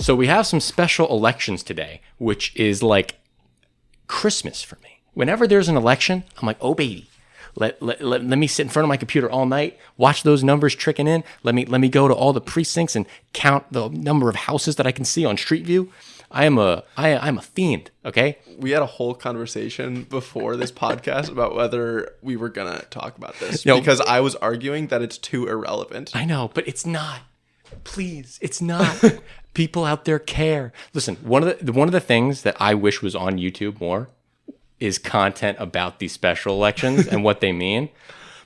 So we have some special elections today, which is like Christmas for me. Whenever there's an election, I'm like, oh baby, let me sit in front of my computer all night, watch those numbers trickling in. Let me go to all the precincts and count the number of houses that I can see on Street View. I'm a fiend, okay? We had a whole conversation before this podcast about whether we were gonna talk about this because I was arguing that it's too irrelevant. I know, but it's not. Please, it's not. People out there care. Listen, one of the things that I wish was on YouTube more is content about these special elections and what they mean.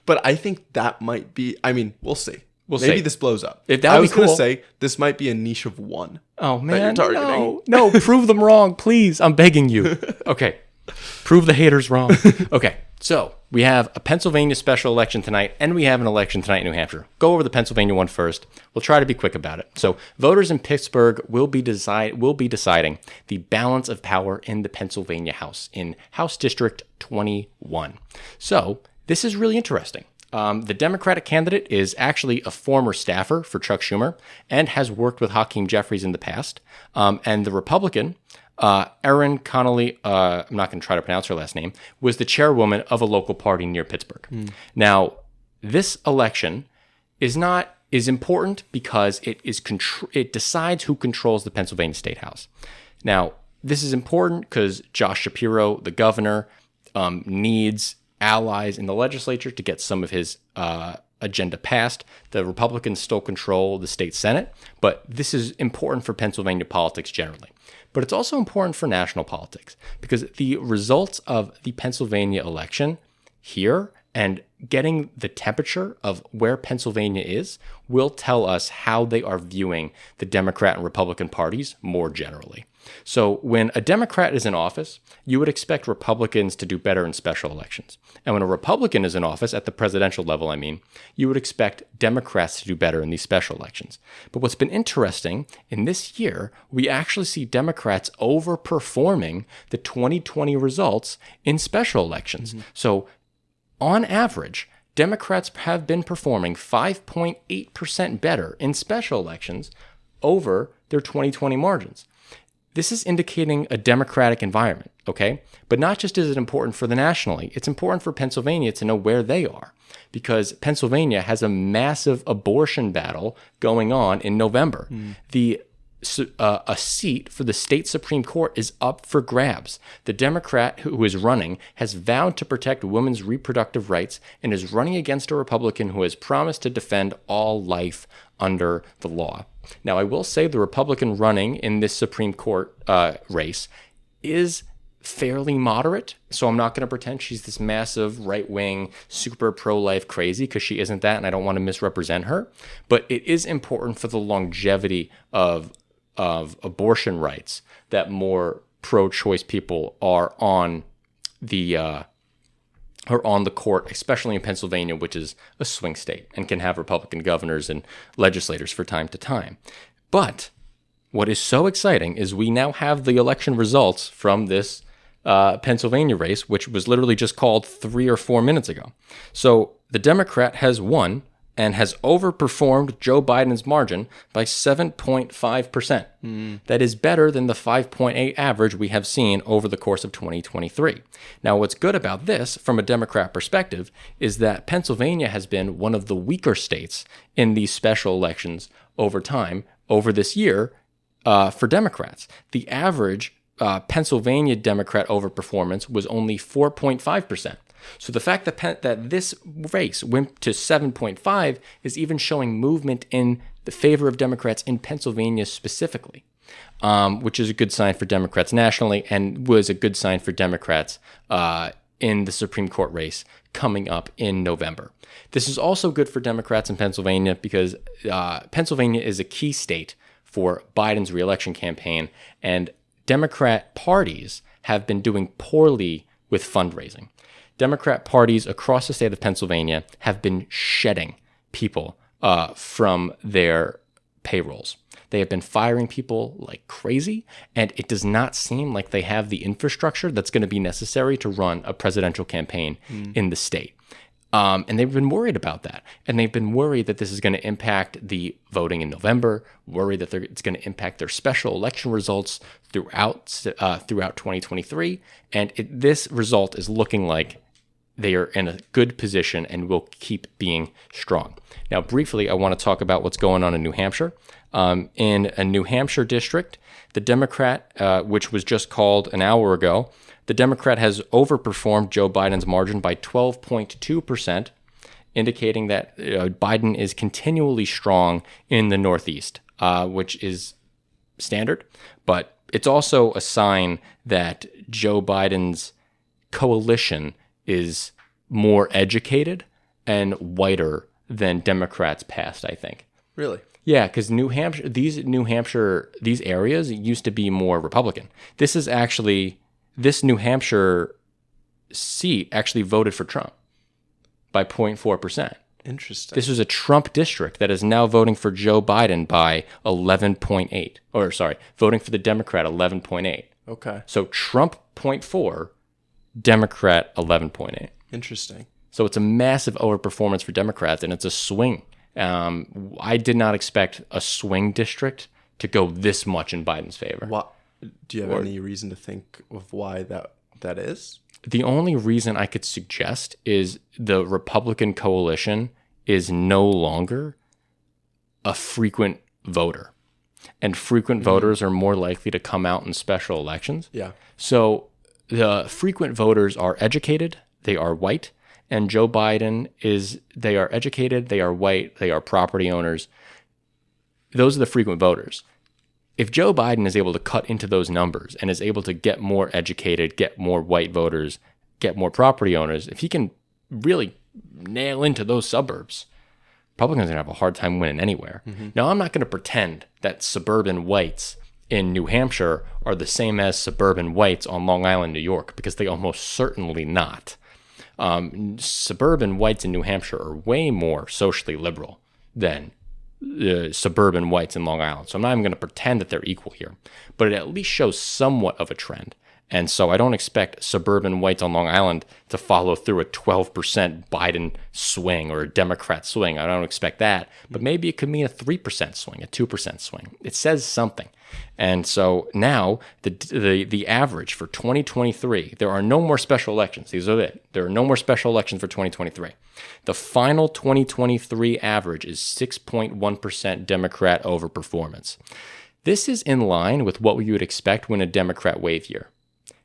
But I think that might be, I mean, we'll see. Maybe see. this blows up. If that I would was be cool. going to say, this might be a niche of one. Oh, man. That you're targeting. No, prove them wrong, please. I'm begging you. Okay. Prove the haters wrong. Okay. So we have a Pennsylvania special election tonight, and we have an election tonight in New Hampshire. Go over the Pennsylvania one first. We'll try to be quick about it. So voters in Pittsburgh will be deciding the balance of power in the Pennsylvania House in House District 21. So this is really interesting. The Democratic candidate is actually a former staffer for Chuck Schumer and has worked with Hakeem Jeffries in the past. And the Republican, Erin Connolly, I'm not going to try to pronounce her last name, was the chairwoman of a local party near Pittsburgh. Now, this election is important because it decides who controls the Pennsylvania State House. Now, this is important because Josh Shapiro, the governor, needs allies in the legislature to get some of his agenda passed. The Republicans still control the state Senate, but this is important for Pennsylvania politics generally. But it's also important for national politics because the results of the Pennsylvania election here and getting the temperature of where Pennsylvania is will tell us how they are viewing the Democrat and Republican parties more generally. So when a Democrat is in office, you would expect Republicans to do better in special elections. And when a Republican is in office, at the presidential level, I mean, you would expect Democrats to do better in these special elections. But what's been interesting in this year, we actually see Democrats overperforming the 2020 results in special elections. So on average, Democrats have been performing 5.8% better in special elections over their 2020 margins. This is indicating a democratic environment, okay? But not just is it important for the nationally, it's important for Pennsylvania to know where they are because Pennsylvania has a massive abortion battle going on in November. A seat for the state Supreme Court is up for grabs. The Democrat who is running has vowed to protect women's reproductive rights and is running against a Republican who has promised to defend all life under the law. Now, I will say the Republican running in this Supreme Court race is fairly moderate, so I'm not going to pretend she's this massive right-wing, super pro-life crazy, because she isn't that, and I don't want to misrepresent her. But it is important for the longevity of abortion rights that more pro-choice people are on the court, especially in Pennsylvania, which is a swing state and can have Republican governors and legislators for time to time. But what is so exciting is we now have the election results from this Pennsylvania race, which was literally just called 3 or 4 minutes ago. So the Democrat has won and has overperformed Joe Biden's margin by 7.5%. That is better than the 5.8 average we have seen over the course of 2023. Now, what's good about this from a Democrat perspective is that Pennsylvania has been one of the weaker states in these special elections over time, over this year, for Democrats. The average Pennsylvania Democrat overperformance was only 4.5%. So the fact that this race went to 7.5 is even showing movement in the favor of Democrats in Pennsylvania specifically, which is a good sign for Democrats nationally and was a good sign for Democrats in the Supreme Court race coming up in November. This is also good for Democrats in Pennsylvania because Pennsylvania is a key state for Biden's reelection campaign, and Democrat parties have been doing poorly with fundraising. Democrat parties across the state of Pennsylvania have been shedding people from their payrolls. They have been firing people like crazy, and it does not seem like they have the infrastructure that's going to be necessary to run a presidential campaign in the state. And they've been worried about that. And they've been worried that this is going to impact the voting in November, worried that it's going to impact their special election results throughout 2023. And this result is looking like they are in a good position and will keep being strong. Now, briefly, I want to talk about what's going on in New Hampshire. In a New Hampshire district, the Democrat, which was just called an hour ago, the Democrat has overperformed Joe Biden's margin by 12.2%, indicating that Biden is continually strong in the Northeast, which is standard. But it's also a sign that Joe Biden's coalition is more educated and whiter than Democrats past, I think. Really? Yeah, because these areas used to be more Republican. This New Hampshire seat actually voted for Trump by 0.4%. Interesting. This was a Trump district that is now voting for Joe Biden by 11.8. Or sorry, voting for the Democrat 11.8. Okay. So Trump 0.4, Democrat 11.8. Interesting. So it's a massive overperformance for Democrats, and it's a swing. I did not expect a swing district to go this much in Biden's favor. Do you have any reason to think of why that is? The only reason I could suggest is the Republican coalition is no longer a frequent voter. And frequent voters are more likely to come out in special elections. Yeah. So the frequent voters are educated, they are white, and Joe Biden they are educated, they are white, they are property owners. Those are the frequent voters. If Joe Biden is able to cut into those numbers and is able to get more educated, get more white voters, get more property owners, if he can really nail into those suburbs, Republicans are going to have a hard time winning anywhere. Mm-hmm. Now, I'm not going to pretend that suburban whites in New Hampshire are the same as suburban whites on Long Island, New York, because they almost certainly not. Suburban whites in New Hampshire are way more socially liberal than suburban whites in Long Island. So I'm not even going to pretend that they're equal here, but it at least shows somewhat of a trend. And so I don't expect suburban whites on Long Island to follow through a 12% Biden swing or a Democrat swing. I don't expect that, but maybe it could mean a 3% swing, a 2% swing. It says something. And so now the average for 2023, there are no more special elections. These are it. There are no more special elections for 2023. The final 2023 average is 6.1% Democrat overperformance. This is in line with what we would expect when a Democrat wave year.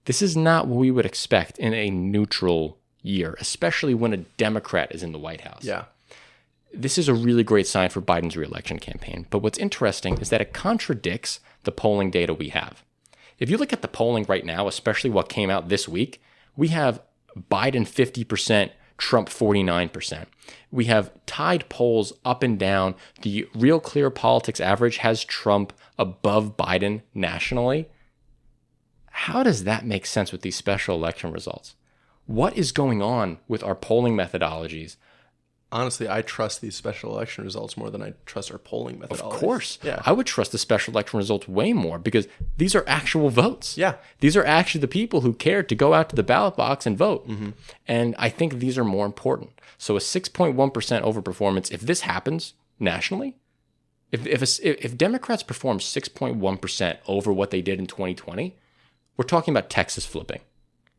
This is not what we would expect in a neutral year, especially when a Democrat is in the White House. Yeah. This is a really great sign for Biden's reelection campaign. But what's interesting is that it contradicts the polling data we have. If you look at the polling right now, especially what came out this week, we have Biden 50%, Trump 49%. We have tied polls up and down. The Real Clear Politics average has Trump above Biden nationally. How does that make sense with these special election results? What is going on with our polling methodologies? Honestly, I trust these special election results more than I trust our polling methodologies. Of course. Yeah. I would trust the special election results way more because these are actual votes. Yeah. These are actually the people who cared to go out to the ballot box and vote. Mm-hmm. And I think these are more important. So a 6.1% overperformance, if this happens nationally, if Democrats perform 6.1% over what they did in 2020, we're talking about Texas flipping.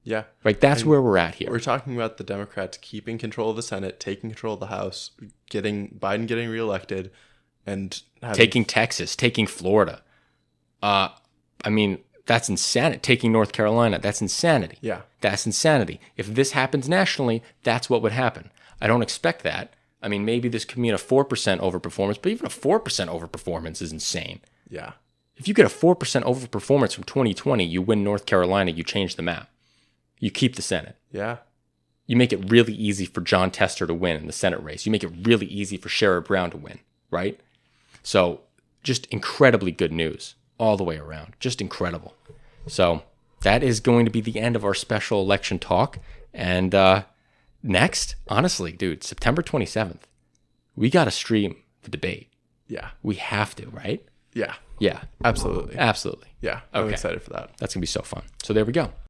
Yeah. Right. That's where we're at here. We're talking about the Democrats keeping control of the Senate, taking control of the House, Biden getting reelected, and taking Texas, taking Florida. I mean, that's insanity. Taking North Carolina, that's insanity. Yeah. That's insanity. If this happens nationally, that's what would happen. I don't expect that. I mean, maybe this could mean a 4% overperformance, but even a 4% overperformance is insane. Yeah. If you get a 4% overperformance from 2020, you win North Carolina, you change the map. You keep the Senate. Yeah. You make it really easy for John Tester to win in the Senate race. You make it really easy for Sherrod Brown to win, right? So just incredibly good news all the way around. Just incredible. So that is going to be the end of our special election talk. And next, honestly, dude, September 27th, we got to stream the debate. Yeah. We have to, right? Yeah. Yeah. Absolutely. Absolutely. Yeah. I'm excited for that. That's going to be so fun. So there we go.